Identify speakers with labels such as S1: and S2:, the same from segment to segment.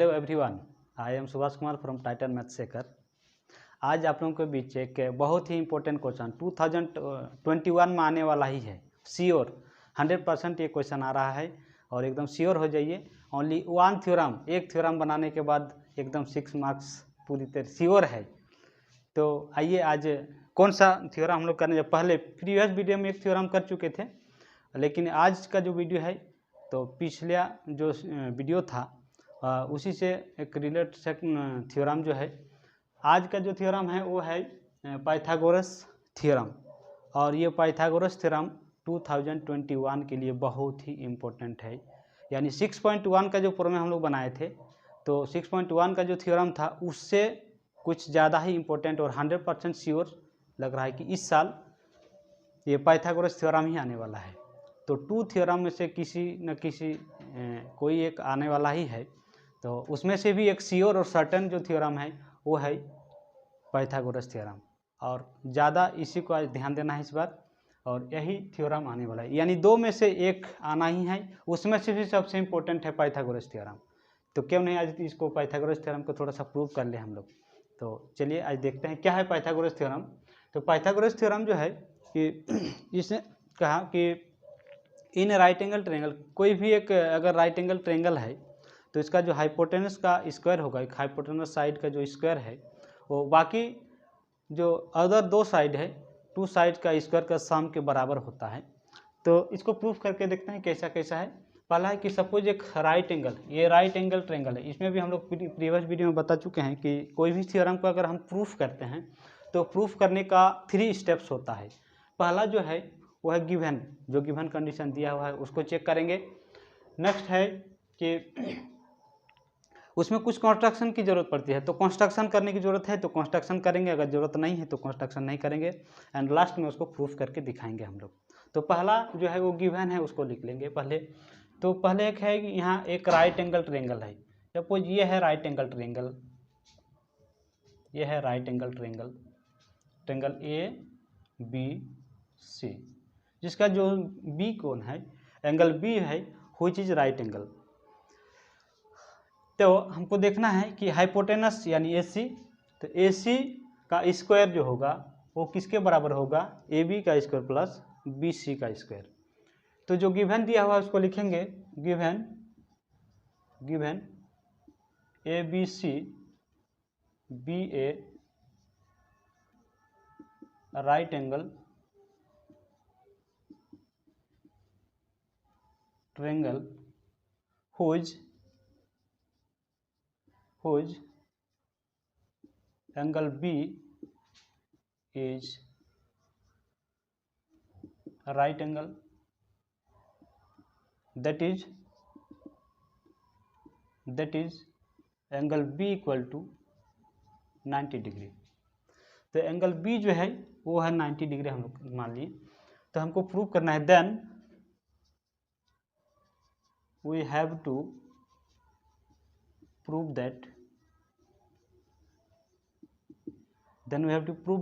S1: Hello everyone, I am Subhash Kumar from Titan math सेकर। आज आप लोगों के बीच एक बहुत ही इंपॉर्टेंट क्वेश्चन 2021 में आने वाला ही है, श्योर 100% ये क्वेश्चन आ रहा है और एकदम श्योर हो जाइए। ओनली वन थ्योरम, एक थ्योरम बनाने के बाद एकदम 6 मार्क्स पूरी तरह श्योर है। तो आइए आज कौन सा थ्योरम हम लोग करने, पहले प्रीवियस वीडियो में एक थ्योरम कर चुके थे, लेकिन आज का जो वीडियो है तो पिछला जो वीडियो था उसी से एक रिलेटेड थ्योरम जो है। आज का जो थ्योरम है वो है पाइथागोरस थ्योरम, और ये पाइथागोरस थ्योरम 2021 के लिए बहुत ही इम्पोर्टेंट है। यानी 6.1 का जो प्रमेय हम लोग बनाए थे, तो 6.1 का जो थ्योरम था उससे कुछ ज़्यादा ही इम्पोर्टेंट और 100% श्योर लग रहा है कि इस साल ये पाइथागोरस थ्योरम ही आने वाला है। तो 2 थ्योरम में से किसी न किसी कोई एक आने वाला ही है। तो उसमें से भी एक श्योर और सर्टेन जो थ्योरम है वो है पाइथागोरस थ्योरम, और ज़्यादा इसी को आज ध्यान देना है इस बार, और यही थ्योरम आने वाला है। यानी 2 में से एक आना ही है, उसमें से भी सबसे इम्पोर्टेंट है पाइथागोरस थ्योरम। तो क्यों नहीं आज इसको पाइथागोरस थ्योरम को थोड़ा सा प्रूव कर ले हम लोग। तो चलिए आज देखते हैं क्या है पाइथागोरस थ्योरम। तो पाइथागोरस थ्योरम जो है कि इसने कहा कि इन राइट एंगल ट्रायंगल, कोई भी एक अगर राइट एंगल ट्रायंगल है तो इसका जो हाइपोटेनस का स्क्वायर होगा, एक हाइपोटेनस साइड का जो स्क्वायर है वो बाकी जो अदर 2 साइड है 2 साइड का स्क्वायर का सम के बराबर होता है। तो इसको प्रूफ करके देखते हैं कैसा कैसा है। पहला है कि सपोज एक राइट एंगल, ये राइट एंगल ट्रायंगल है। इसमें भी हम लोग प्रीवियस वीडियो में बता चुके हैं कि कोई भी थ्योरम को अगर हम प्रूफ करते हैं तो प्रूफ करने का 3 स्टेप्स होता है। पहला जो है वो है गिवन, जो गिवन कंडीशन दिया हुआ है उसको चेक करेंगे। नेक्स्ट है कि उसमें कुछ कंस्ट्रक्शन की ज़रूरत पड़ती है, तो कंस्ट्रक्शन करने की ज़रूरत है तो कंस्ट्रक्शन करेंगे, अगर ज़रूरत नहीं है तो कंस्ट्रक्शन नहीं करेंगे, एंड लास्ट में उसको प्रूफ करके दिखाएंगे हम लोग। तो पहला जो है वो गिवन है, उसको लिख लेंगे पहले। तो पहले एक है कि यहाँ एक राइट एंगल ट्रायंगल है। सपोज ये है राइट एंगल ट्रायंगल, ये है right angle triangle, triangle ABC, जिसका जो बी कोण है, एंगल बी है, व्हिच इज राइट एंगल। तो हमको देखना है कि हाइपोटेनस यानी AC, तो AC का स्क्वायर जो होगा वो किसके बराबर होगा, AB का स्क्वायर प्लस BC का स्क्वायर। तो जो गिवन दिया हुआ है उसको लिखेंगे, given ABC BA right angle triangle whose angle B is a right angle, that is angle B equal to 90 degree. तो एंगल B जो है वो है 90 डिग्री हम लोग मान लिए। तो हमको प्रूव करना है, then we have to prove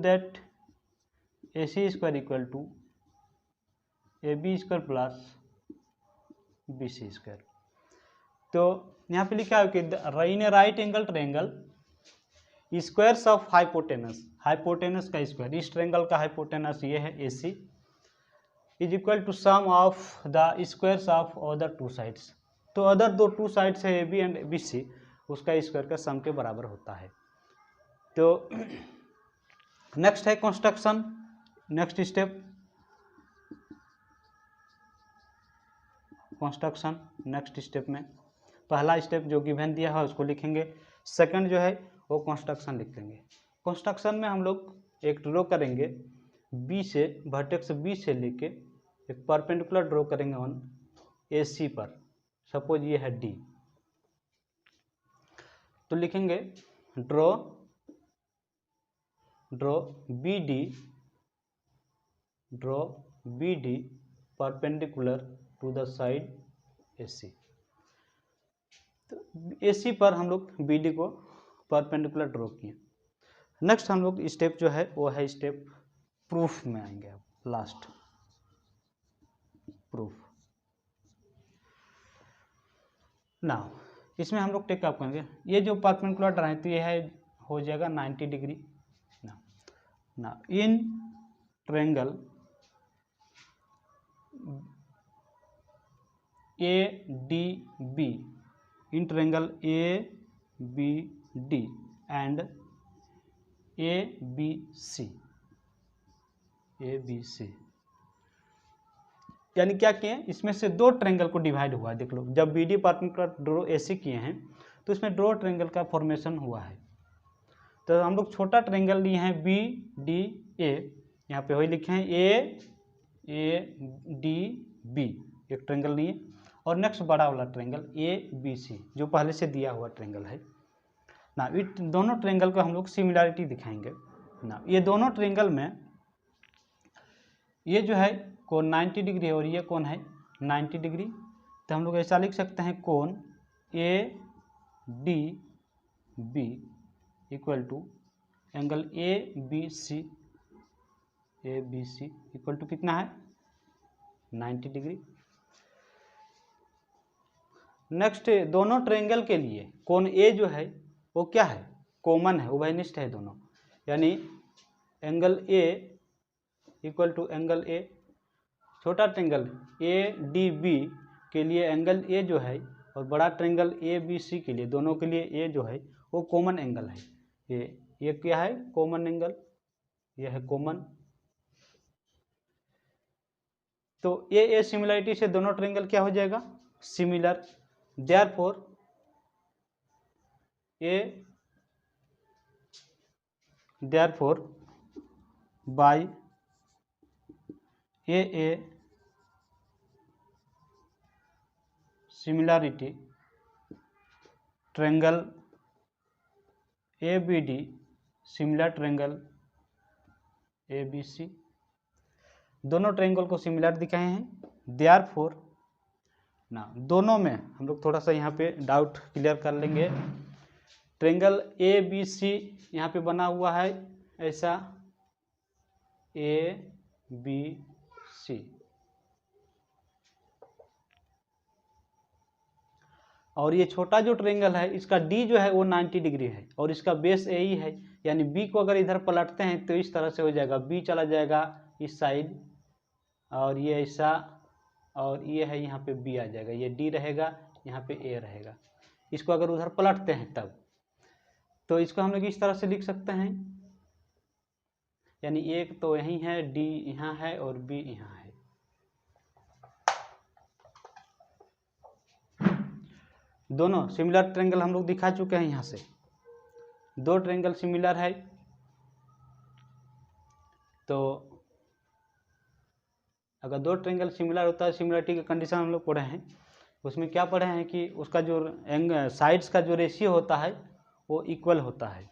S1: that AC square equal to AB square plus BC square. तो यहाँ पे लिखा है कि in right angle triangle squares of hypotenuse का स्क्वायर, इस ट्रायंगल का हाइपोटेनस ये है AC, is equal to sum of the squares of other 2 sides. तो अदर 2 साइड्स है AB एंड BC, उसका स्क्वायर का सम के बराबर होता है। तो नेक्स्ट है construction, next step construction. Next step में पहला स्टेप जो गिवन दिया है उसको लिखेंगे, सेकंड जो है वो कंस्ट्रक्शन लिख लेंगे। कंस्ट्रक्शन में हम लोग एक ड्रॉ करेंगे बी से, वर्टेक्स B से लेके एक परपेंडिकुलर ड्रॉ करेंगे ऑन AC पर। सपोज ये है D, तो लिखेंगे draw BD perpendicular to the side AC। तो AC पर हम लोग BD को परपेंडिकुलर ड्रॉ किए। नेक्स्ट हम लोग स्टेप जो है वो है स्टेप प्रूफ में आएंगे। अब लास्ट प्रूफ। नाउ इसमें हम लोग टेकअप करेंगे, ये जो परपेंडिकुलर ड्रा है तो ये है हो जाएगा 90 डिग्री। ना in triangle ADB, in triangle ABD and ABC, यानी क्या किए, इसमें से दो ट्रायंगल को डिवाइड हुआ है। देख लो, जब BD परपेंडिकुलर ड्रॉ AC किए हैं तो इसमें दो ट्रायंगल का फॉर्मेशन हुआ है। तो हम लोग छोटा ट्रायंगल लिए हैं BDA, यहाँ पे वही लिखे हैं ADB, एक ट्रायंगल लिए, और नेक्स्ट बड़ा वाला ट्रायंगल ABC जो पहले से दिया हुआ ट्रायंगल है ना। ये दोनों ट्रायंगल को हम लोग सिमिलरिटी दिखाएंगे ना। ये दोनों ट्रायंगल में ये जो है कोण 90 डिग्री है और ये कोण है 90 डिग्री। तो हम लोग ऐसा लिख सकते हैं कोण ADB equal to angle ABC equal to कितना है 90 डिग्री। नेक्स्ट दोनों ट्रायंगल के लिए कोण A जो है वो क्या है, कॉमन है, उभयनिष्ठ है दोनों, यानी angle A equal to angle A। छोटा ट्रायंगल ADB के लिए एंगल A जो है और बड़ा ट्रायंगल ABC के लिए, दोनों के लिए A जो है वो कॉमन एंगल है। ये क्या है, कॉमन एंगल, ये है कॉमन। तो ये सिमिलरिटी से दोनों ट्रायंगल क्या हो जाएगा, similar. Therefore by AA similarity triangle ABD similar triangle ABC, दोनों ट्रायंगल को सिमिलर दिखाए हैं। देयरफॉर ना, दोनों में हम लोग थोड़ा सा यहाँ पे डाउट क्लियर कर लेंगे। ट्रायंगल ABC यहाँ पे बना हुआ है ऐसा ABC, और ये छोटा जो ट्रायंगल है इसका D जो है वो 90 डिग्री है और इसका बेस AE है, यानी B को अगर इधर पलटते हैं तो इस तरह से हो जाएगा, B चला जाएगा इस साइड और ये ऐसा, और ये है यहाँ पे B आ जाएगा, ये D रहेगा, यहाँ पे A रहेगा। इसको अगर उधर पलटते हैं तब तो इसको हम लोग इस तरह से लिख सकते हैं, यानी एक तो यहीं है, D यहाँ है और B यहाँ है। दोनों सिमिलर ट्रायंगल हम लोग दिखा चुके हैं, यहाँ से दो ट्रायंगल सिमिलर है। तो अगर दो ट्रायंगल सिमिलर होता है, सिमिलरिटी के कंडीशन हम लोग पढ़े हैं, उसमें क्या पढ़े हैं कि उसका जो साइड्स का जो रेशियो होता है वो इक्वल होता है।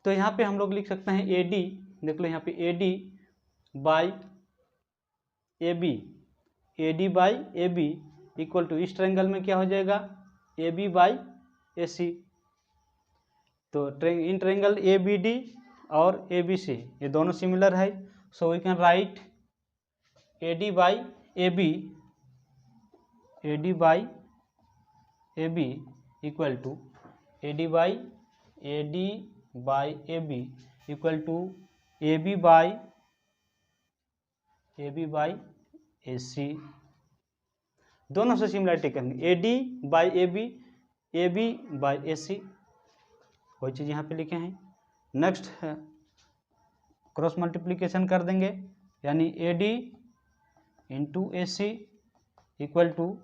S1: तो यहाँ पे हम लोग लिख सकते हैं AD, देख लो यहाँ पे AD by AB equal to, इस ट्रायंगल में क्या हो जाएगा AB बाई AC। तो इन ट्रायंगल ABD और ABC ये दोनों सिमिलर है, so we can write AD by AB equal to AD by AB equal to AB by AC। दोनों से सिमिलरिटी करेंगे, AD by AB by AC, वही चीज़ यहाँ पे लिखे हैं। नेक्स्ट क्रॉस मल्टीप्लिकेशन कर देंगे, यानी AD into AC equal to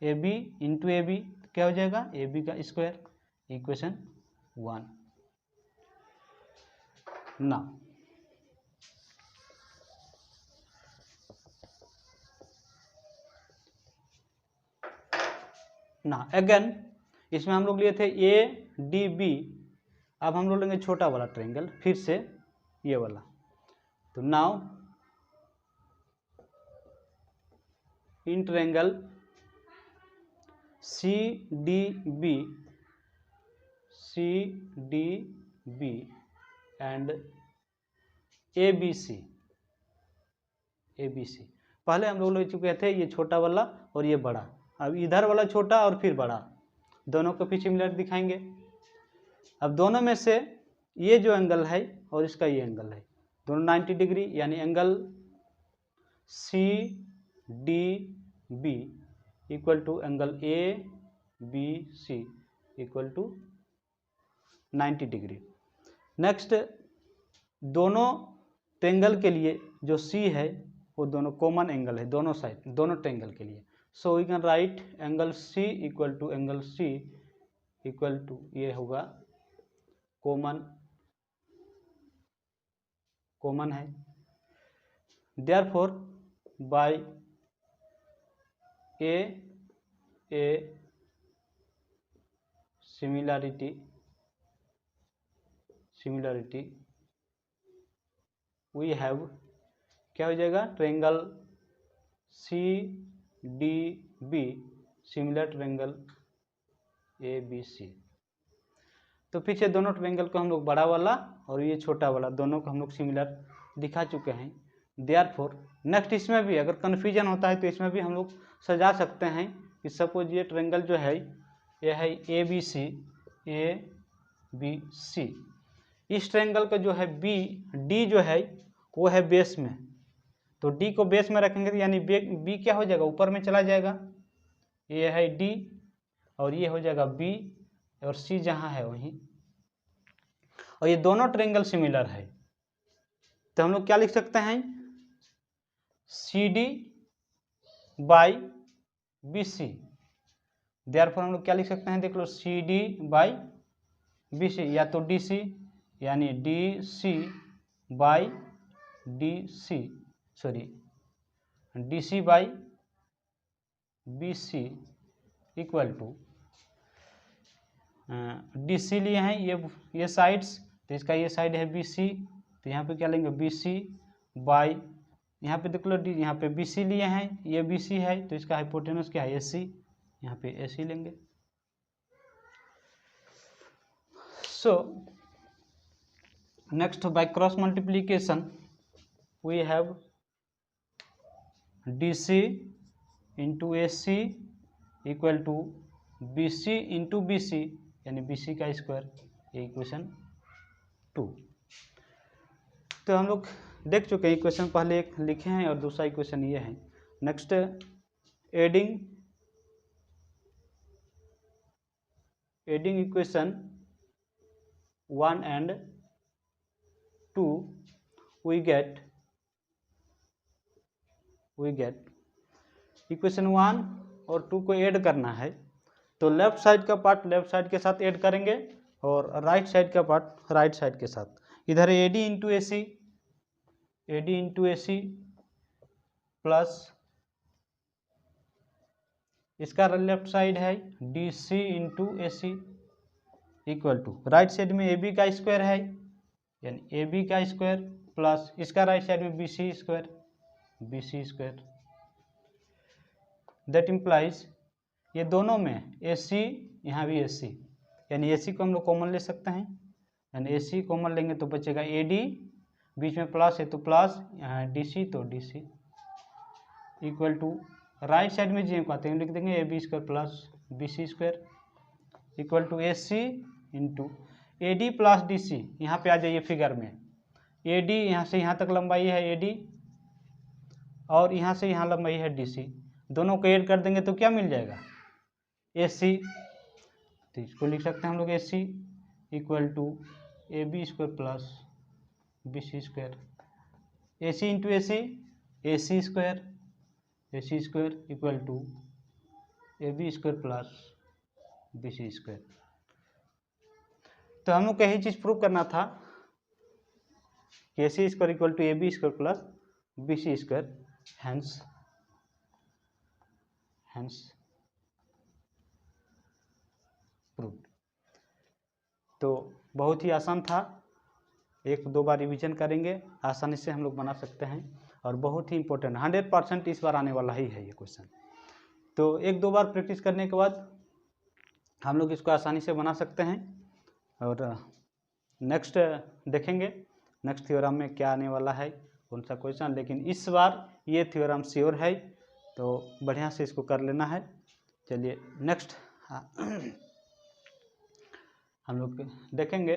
S1: AB into AB, क्या हो जाएगा AB का स्क्वायर, इक्वेशन 1। ना अगेन इसमें हम लोग लिए थे ADB, अब हम लोग लेंगे छोटा वाला ट्रायंगल, फिर से ये वाला। तो now in triangle CDB and ABC, पहले हम लोग ले चुके थे ये छोटा वाला और ये बड़ा, अब इधर वाला छोटा और फिर बड़ा, दोनों को भी सिमिलर दिखाएंगे। अब दोनों में से ये जो एंगल है और इसका ये एंगल है, दोनों 90 डिग्री, यानी angle C D B equal to angle A B C equal to 90 degree. Next, दोनों ट्रेंगल के लिए जो सी है वो दोनों कॉमन एंगल है, दोनों साइड, दोनों ट्रेंगल के लिए। So we can write angle C equal to angle C equal to, ये होगा कॉमन है। Therefore by a similarity we have, क्या हो जाएगा, triangle C D B similar triangle A B C. तो पीछे दोनों ट्रेंगल को हम लोग बड़ा वाला और ये छोटा वाला दोनों को हम लोग सिमिलर दिखा चुके हैं। देयरफॉर नेक्स्ट, इसमें भी अगर कन्फ्यूजन होता है तो इसमें भी हम लोग सजा सकते हैं कि सपोज ये ट्रेंगल जो है ये है ए बी सी, इस ट्रेंगल का जो है डी जो है वो है बेस में, तो डी को बेस में रखेंगे तो यानी बी क्या हो जाएगा, ऊपर में चला जाएगा, ये है डी और ये हो जाएगा बी और सी जहाँ है वहीं, और ये दोनों ट्रेंगल सिमिलर है। तो हम लोग क्या लिख सकते हैं, C D by B C. Therefore हम लोग क्या लिख सकते हैं, देख लो, C D by B C, या तो डी सी, यानी D C by D C, sorry D C by B C equal to, D C लिए हैं ये साइड्स, तो इसका ये साइड है बी सी, तो यहाँ पे क्या लेंगे, बी सी बाई, यहाँ पे देख लो डी, यहाँ पे बी सी लिए हैं, ये बी सी है तो इसका हाइपोटेनस क्या है, ए सी, यहाँ पे ए सी लेंगे। So next, by cross multiplication we have D C into A C equal to B C into B C, यानी बी सी का स्क्वायर, ये इक्वेशन 2। तो हम लोग देख चुके हैं, इक्वेशन पहले एक लिखे हैं और दूसरा इक्वेशन ये है। Next, adding equation 1 and 2 we get equation 1 और 2 को ऐड करना है, तो लेफ्ट साइड का पार्ट लेफ्ट साइड के साथ ऐड करेंगे और राइट साइड का पार्ट राइट साइड के साथ। इधर A D into A C plus इसका लेफ्ट साइड है D C into A C equal to, right side में ए बी का स्क्वायर है, यानी ए बी का स्क्वायर प्लस इसका राइट साइड में B C square, that implies, ये दोनों में ए सी, यहाँ भी ए सी, यानी ए सी को हम लोग कॉमन ले सकते हैं, यानी ए सी कॉमन लेंगे तो बचेगा ए डी, बीच में प्लस है तो प्लस, यहाँ डी सी तो D C equal to, right side में जी आते हैं लिख देंगे A B square plus B C square equal to A C into A D plus D C. यहाँ पे आ जाइए फिगर में, ए डी यहाँ से यहाँ तक लंबाई है ए डी और यहाँ से यहाँ लंबाई है डी सी, दोनों को ऐड कर देंगे तो क्या मिल जाएगा, ए सी। तो इसको लिख सकते हैं हम लोग A C equal to A B square plus B C square, A C into A C square equal to A B square plus B C square. तो हम लोग को यही चीज़ प्रूव करना था कि A C square equal to A B square plus B C square, hence proved. तो बहुत ही आसान था, एक दो बार रिवीजन करेंगे आसानी से हम लोग बना सकते हैं, और बहुत ही इंपॉर्टेंट 100% इस बार आने वाला ही है ये क्वेश्चन। तो एक दो बार प्रैक्टिस करने के बाद हम लोग इसको आसानी से बना सकते हैं। और नेक्स्ट देखेंगे नेक्स्ट थ्योरम में क्या आने वाला है, कौन सा क्वेश्चन, लेकिन इस बार ये थ्योरम श्योर है तो बढ़िया से इसको कर लेना है। चलिए नेक्स्ट हम लोग देखेंगे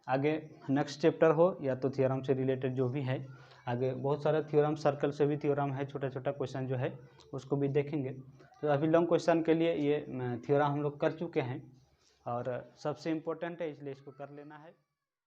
S1: आगे। नेक्स्ट चैप्टर हो या तो थ्योरम से रिलेटेड जो भी है, आगे बहुत सारे थ्योरम, सर्कल से भी थ्योरम है, छोटा छोटा क्वेश्चन जो है उसको भी देखेंगे। तो अभी लॉन्ग क्वेश्चन के लिए ये थ्योरम हम लोग कर चुके हैं और सबसे इम्पोर्टेंट है, इसलिए इसको कर लेना है।